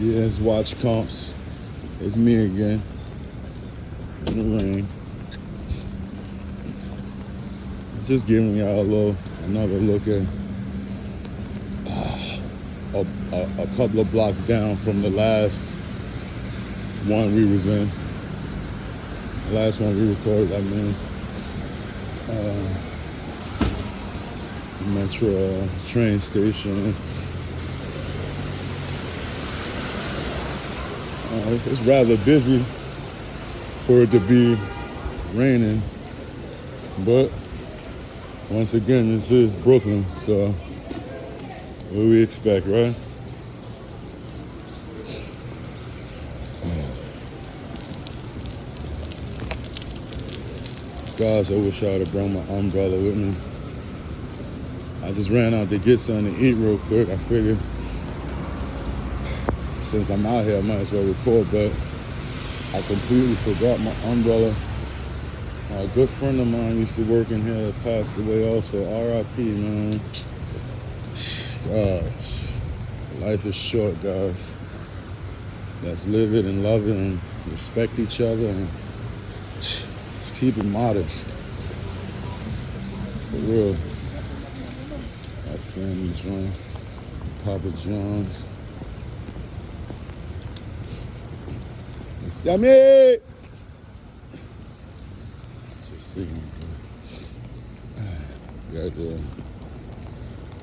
Yeah, it's watch comps. It's me again in the rain. Just giving y'all another look at a couple of blocks down from the last one we was in. The last one we recorded, Metro train station. It's rather busy for it to be raining, but once again, this is Brooklyn, so what do we expect, right? Gosh, I wish I would have brought my umbrella with me. I just ran out to get something to eat real quick. I figured since I'm out here, I might as well record, but I completely forgot my umbrella. A good friend of mine used to work in here that passed away also. R.I.P., man. Gosh, life is short, guys. Let's live it and love it and respect each other and just keep it modest. For real. That's Sammy's room. Papa John's. Sammy! Just sitting. Got the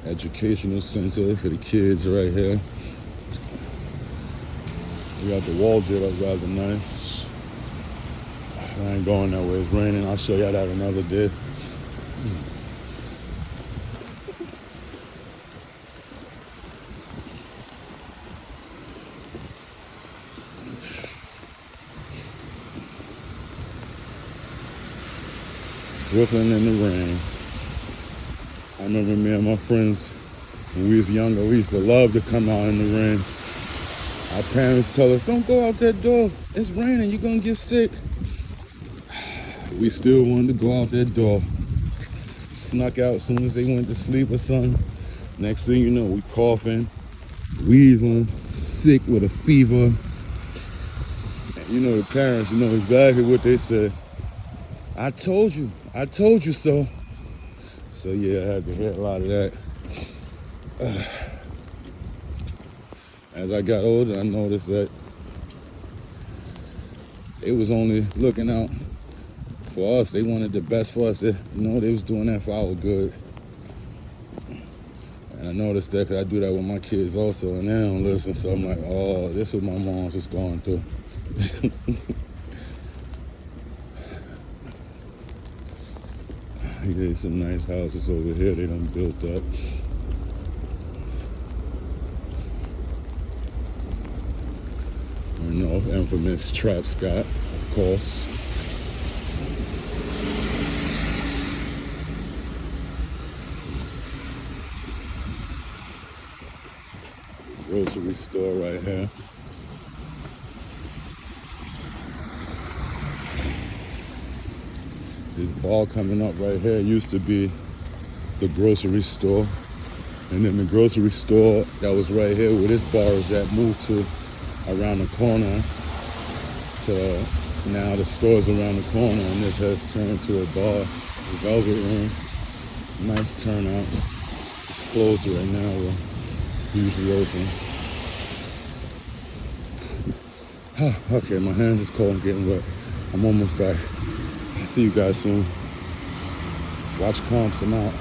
educational center for the kids right here. We got the wall did up rather nice. I ain't going that way. It's raining. I'll show y'all that another day. Brooklyn in the rain. I remember me and my friends, when we was younger, we used to love to come out in the rain. Our parents tell us, don't go out that door. It's raining, you're gonna get sick. We still wanted to go out that door. Snuck out as soon as they went to sleep or something. Next thing you know, we coughing, wheezing, sick with a fever. And you know the parents, you know exactly what they said. I told you so. So yeah, I had to hear a lot of that. As I got older, I noticed that it was only looking out for us. They wanted the best for us. They was doing that for our good. And I noticed that because I do that with my kids also, and they don't listen. So I'm like, oh, this is what my mom was going through. There's some nice houses over here they done built up. You know, infamous Trap Scott, of course. Grocery store right here. This bar coming up right here used to be the grocery store. And then the grocery store that was right here where this bar is at moved to around the corner. So now the store's around the corner and this has turned to a bar, a velvet room. Nice turnouts. It's closed right now. We're usually open. Okay, my hands is cold and getting wet. I'm almost back. See you guys soon. Watch comps, I'm out.